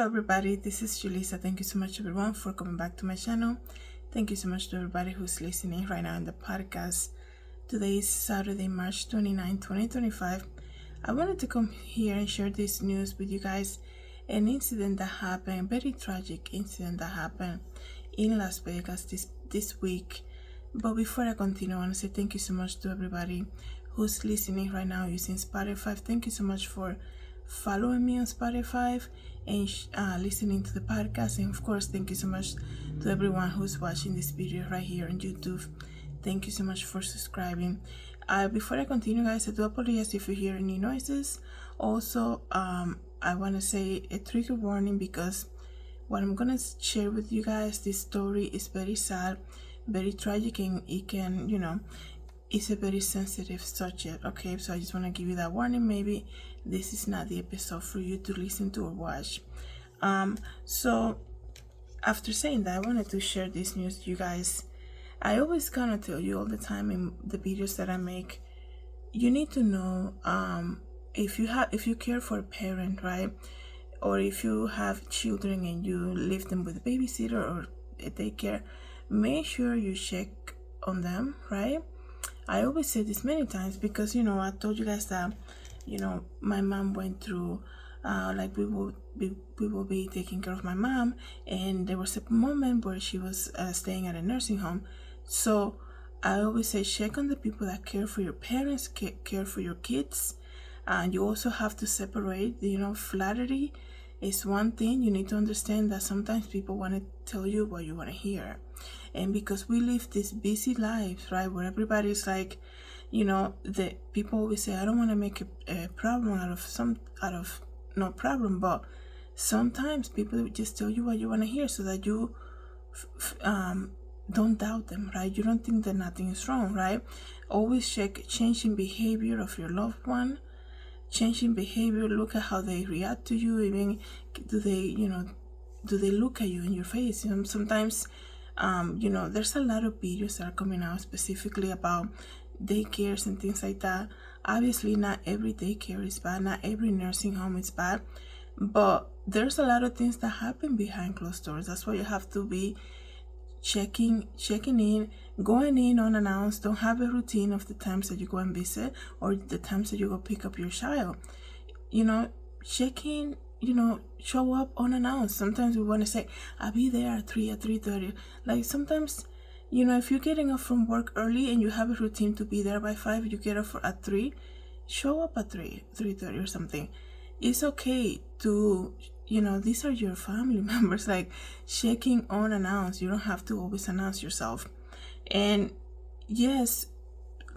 everybody, this is Julissa. Thank you so much everyone for coming back to my channel. Thank you so much to everybody who's listening right now in the podcast. Today is Saturday, March 29, 2025. I wanted to come here and share this news with you guys. An incident that happened, a very tragic incident that happened in Las Vegas this week. But before I continue, I want to say thank you so much to everybody who's listening right now using Spotify. Thank you so much for following me on Spotify and listening to the podcast. And of course, thank you so much to everyone who's watching this video right here on YouTube. Thank you so much for subscribing. Before I continue, guys, I do apologize if you hear any noises. Also, I want to say a trigger warning because what I'm gonna share with you guys, this story is very sad, very tragic, and it can, it's a very sensitive subject. Okay, so I just want to give you that warning. Maybe this is not the episode for you to listen to or watch. So after saying that, I wanted to share this news with you guys. I always kind of tell you all the time in the videos that I make, you need to know if you care for a parent, right, or if you have children and you leave them with a babysitter or a daycare, make sure you check on them, right? I always say this many times because I told you guys that my mom went through like we will be taking care of my mom, and there was a moment where she was staying at a nursing home. So I always say check on the people that care for your parents, care for your kids, and you also have to separate. Flattery is one thing. You need to understand that sometimes people want to tell you what you want to hear. And because we live these busy lives, right, where everybody's like, the people always say, I don't want to make a problem out of no problem, but sometimes people just tell you what you want to hear so that you don't doubt them, right? You don't think that nothing is wrong, right? Always check changing behavior of your loved one. Changing behavior, look at how they react to you. Even do they look at you in your face? Sometimes there's a lot of videos that are coming out specifically about daycares and things like that. Obviously, not every daycare is bad, not every nursing home is bad, but there's a lot of things that happen behind closed doors. That's why you have to be checking in, going in unannounced. Don't have a routine of the times that you go and visit or the times that you go pick up your child. Check in, show up unannounced. Sometimes we want to say, I'll be there at 3:30. Like sometimes, if you're getting up from work early and you have a routine to be there by 5, you get up at 3, show up at 3:30 or something. It's okay to, these are your family members. Like checking unannounced. You don't have to always announce yourself. And yes,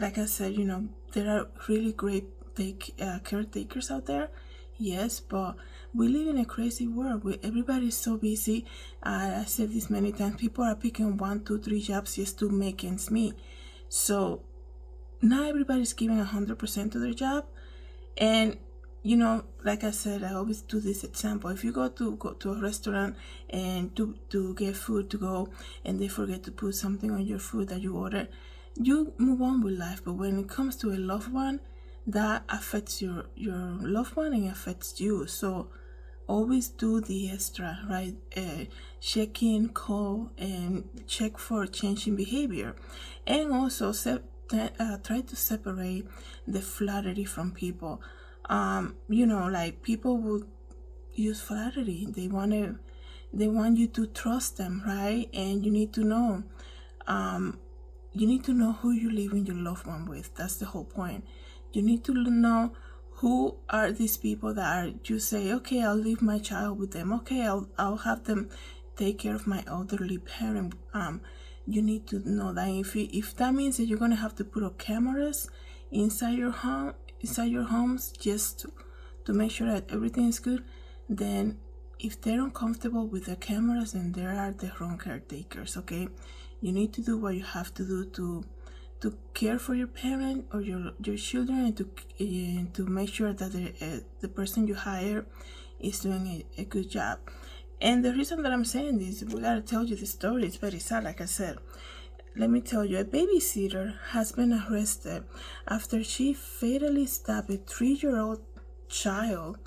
like I said, there are really great caretakers out there. Yes, but we live in a crazy world where everybody's so busy. I said this many times. People are picking 1, 2, 3 jobs just to make ends meet. So not everybody's giving 100% to their job. And like I said, I always do this example. If you go to a restaurant and to get food to go, and they forget to put something on your food that you order, you move on with life. But when it comes to a loved one, that affects your loved one and affects you. So always do the extra, right? Check in, call, and check for changing behavior. And also try to separate the flattery from people. Like people will use flattery. They want you to trust them, right? And you need to know who you're leaving your loved one with. That's the whole point. You need to know who are these people that are, you say, okay, I'll leave my child with them. Okay, I'll have them take care of my elderly parent. You need to know that if that means that you're gonna have to put up cameras inside your homes just to make sure that everything is good, then if they're uncomfortable with the cameras, then they are the wrong caretakers. Okay, you need to do what you have to do to care for your parent or your children, and to make sure that the person you hire is doing a good job. And the reason that I'm saying this, we gotta tell you the story. It's very sad. Like I said, let me tell you, a babysitter has been arrested after she fatally stabbed a 3-year-old child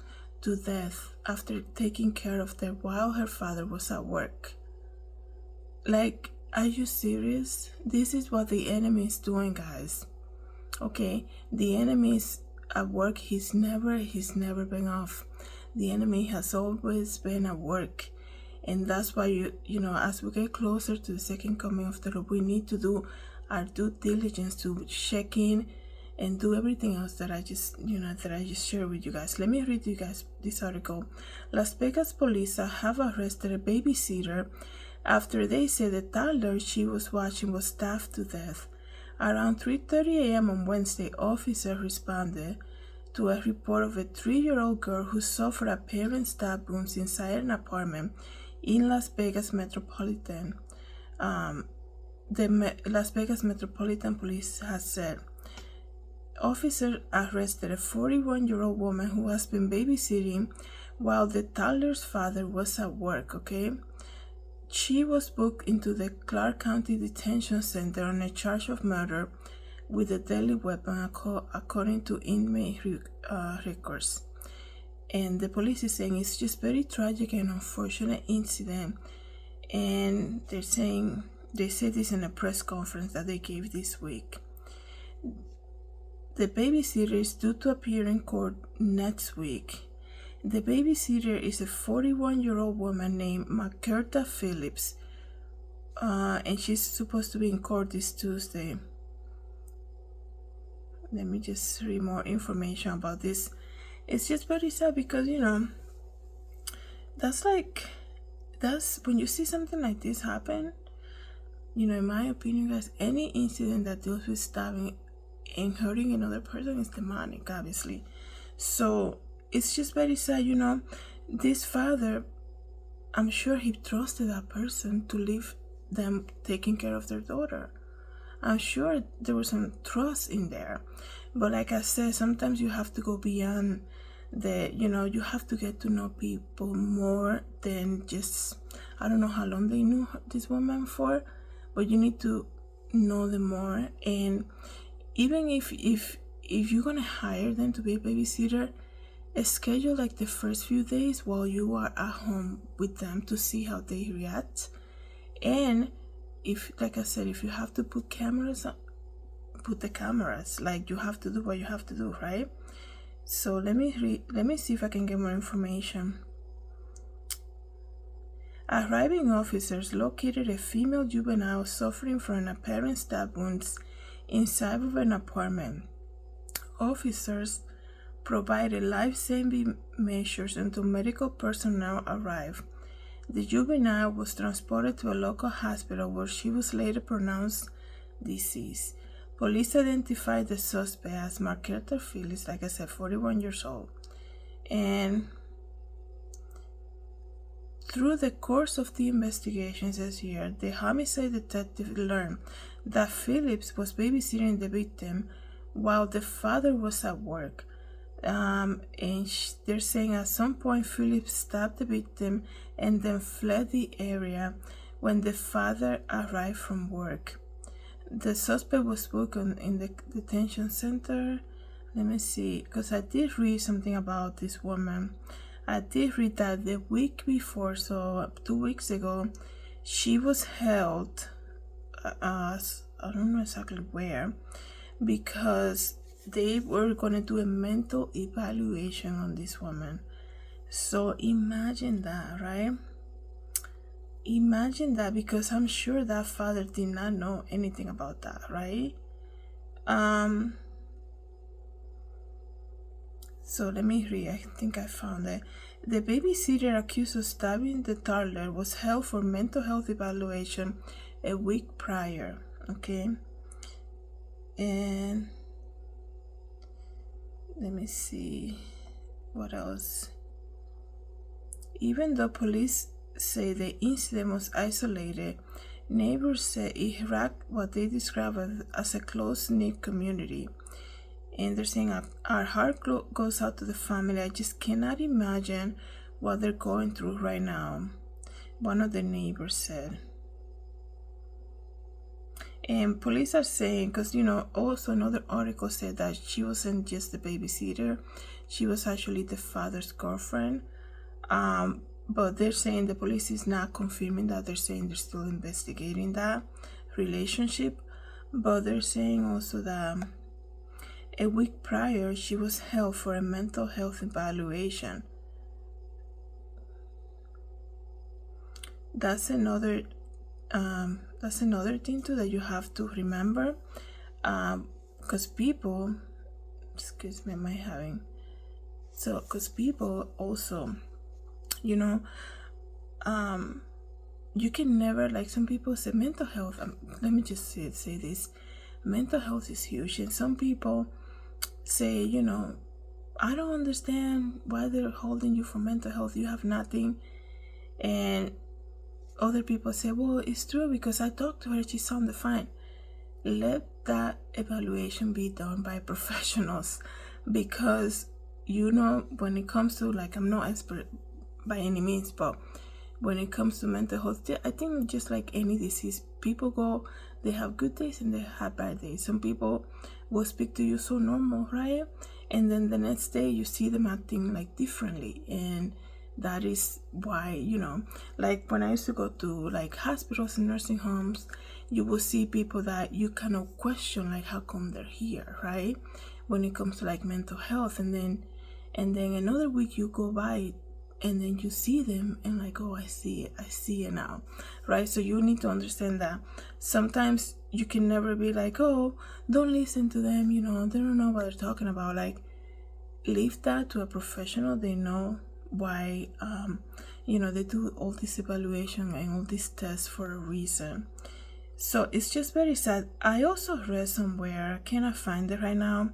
to death after taking care of them while her father was at work. Like, are you serious? This is what the enemy is doing, guys. Okay, the enemy is at work. He's never been off. The enemy has always been at work. And that's why you know, as we get closer to the second coming of the Lord, we need to do our due diligence to check in and do everything else that I just shared with you guys. Let me read you guys this article. Las Vegas police have arrested a babysitter after they said the toddler she was watching was stabbed to death. Around 3:30 a.m. on Wednesday, officers responded to a report of a 3-year-old girl who suffered apparent stab wounds inside an apartment in Las Vegas Metropolitan. Las Vegas Metropolitan Police has said officers arrested a 41-year-old woman who has been babysitting while the toddler's father was at work. Okay, she was booked into the Clark County Detention Center on a charge of murder with a deadly weapon, according to inmate records. And the police is saying it's just very tragic and unfortunate incident. And they said this in a press conference that they gave this week. The babysitter is due to appear in court next week. The babysitter is a 41-year-old woman named McCurta Phillips, and she's supposed to be in court this Tuesday. Let me just read more information about this. It's just very sad because, you know, that's when you see something like this happen, you know, in my opinion, guys, any incident that deals with stabbing and hurting another person is demonic, obviously. So it's just very sad, you know. This father, I'm sure he trusted that person to leave them taking care of their daughter. I'm sure there was some trust in there. But like I said, sometimes you have to go beyond you have to get to know people more than just, I don't know how long they knew this woman for, but you need to know them more. And even if you're gonna hire them to be a babysitter, schedule like the first few days while you are at home with them to see how they react. And if, like I said, if you have to put cameras on, put the cameras. Like, you have to do what you have to do, right? So let me see if I can get more information. Arriving officers located a female juvenile suffering from an apparent stab wounds inside of an apartment. Officers provided life-saving measures until medical personnel arrived. The juvenile was transported to a local hospital where she was later pronounced deceased. Police identified the suspect as Marquetta Phillips, like I said, 41 years old. And through the course of the investigations this year, the homicide detective learned that Phillips was babysitting the victim while the father was at work. And they're saying at some point Phillips stabbed the victim and then fled the area when the father arrived from work. The suspect was booked in the detention center. Let me see, because I did read something about this woman. I did read that the week before, so 2 weeks ago, she was held, I don't know exactly where, because they were going to do a mental evaluation on this woman. So imagine that, right? Imagine that, because I'm sure that father did not know anything about that, right? So let me read. I think I found it. The babysitter accused of stabbing the toddler was held for mental health evaluation a week prior. Okay. And let me see what else. Even though police say the incident was isolated, neighbors say it wrecked what they describe as a close-knit community. And they're saying our heart goes out to the family. I just cannot imagine what they're going through right now, one of the neighbors said. And police are saying, because also another article said that she wasn't just the babysitter, she was actually the father's girlfriend. But they're saying the police is not confirming that. They're saying they're still investigating that relationship. But they're saying also that a week prior she was held for a mental health evaluation. That's another thing too that you have to remember, because people, excuse me, because people also, you can never, like some people say mental health, let me just say this, mental health is huge, and some people say, I don't understand why they're holding you for mental health, you have nothing. And other people say, well, it's true because I talked to her, she sounded fine. Let that evaluation be done by professionals, because when it comes to, like, I'm not expert by any means, but when it comes to mental health, I think just like any disease, people they have good days and they have bad days. Some people will speak to you so normal, right? And then the next day you see them acting like differently, and that is why, like when I used to go to like hospitals and nursing homes, you will see people that you kind of question, like, how come they're here, right? When it comes to like mental health, and then another week you go by and then you see them and like, oh, I see it now, right? So you need to understand that sometimes you can never be like, oh, don't listen to them, they don't know what they're talking about. Like, leave that to a professional. They know why, they do all this evaluation and all these tests for a reason. So it's just very sad. I also read somewhere, I cannot find it right now,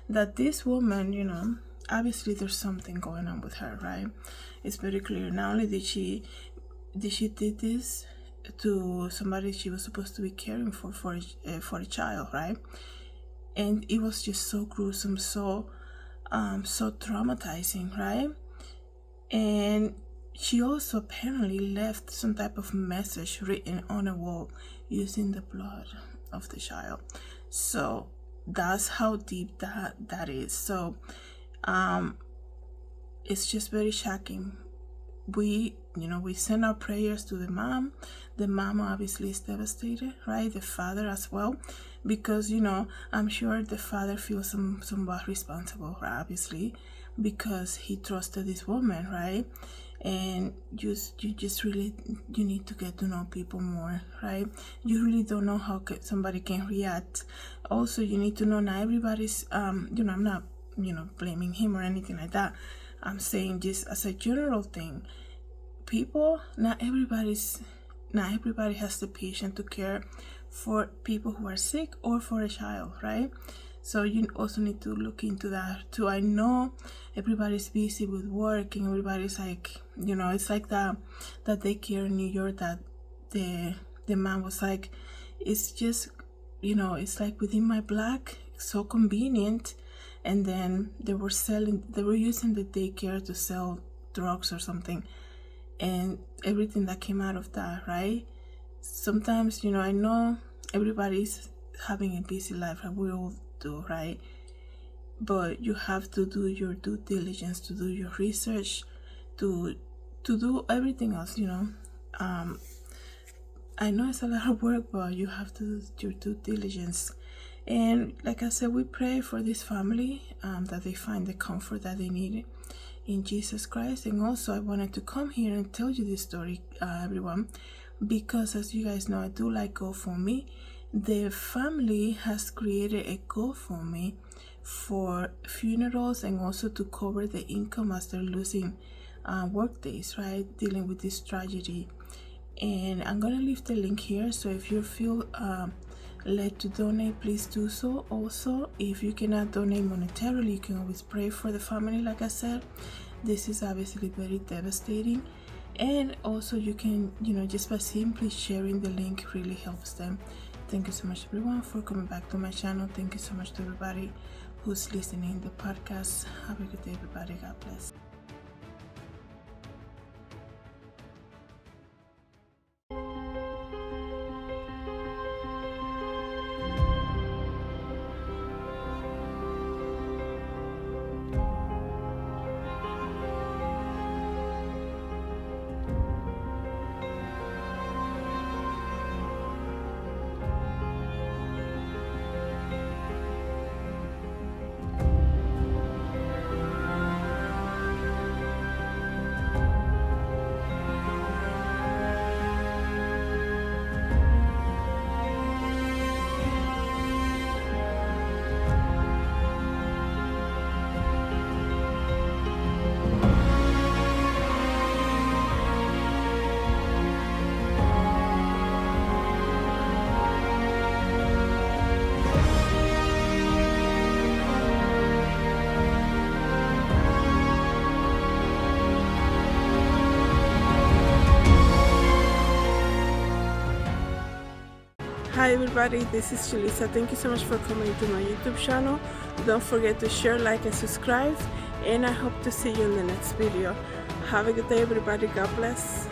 that this woman, obviously there's something going on with her, right? It's very clear. Not only did she did this to somebody she was supposed to be caring for a child, right? And it was just so gruesome, so traumatizing, right? And she also apparently left some type of message written on a wall using the blood of the child. So that's how deep that is. So it's just very shocking. We send our prayers to the mom. The mom obviously is devastated, right? The father as well, because I'm sure the father feels somewhat responsible, obviously, because he trusted this woman, right? And you just really, you need to get to know people more, right? You really don't know how somebody can react. Also, you need to know not everybody's I'm not blaming him or anything like that. I'm saying just as a general thing, people, not everybody has the patience to care for people who are sick or for a child, right? So you also need to look into that too. I know everybody's busy with work and everybody's like, it's like that daycare in New York that the man was like, it's just, it's like within my block, so convenient. And then they were using the daycare to sell drugs or something, and everything that came out of that, right? Sometimes, I know everybody's having a busy life, and we all do, right? But you have to do your due diligence, to do your research, to do everything else, I know it's a lot of work, but you have to do your due diligence. And like I said, we pray for this family, that they find the comfort that they need in Jesus Christ. And also, I wanted to come here and tell you this story, everyone, because as you guys know, I do like GoFundMe. The family has created a GoFundMe for funerals and also to cover the income as they're losing work days, right, dealing with this tragedy. And I'm gonna leave the link here, so if you feel led to donate, please do so. Also, if you cannot donate monetarily, you can always pray for the family. Like I said, this is obviously very devastating, and also you can, just by simply sharing the link really helps them. Thank you so much, everyone, for coming back to my channel. Thank you so much to everybody who's listening to the podcast. Have a good day, everybody. God bless. Hi everybody, this is Julissa. Thank you so much for coming to my YouTube channel. Don't forget to share, like, and subscribe, and I hope to see you in the next video. Have a good day everybody. God bless.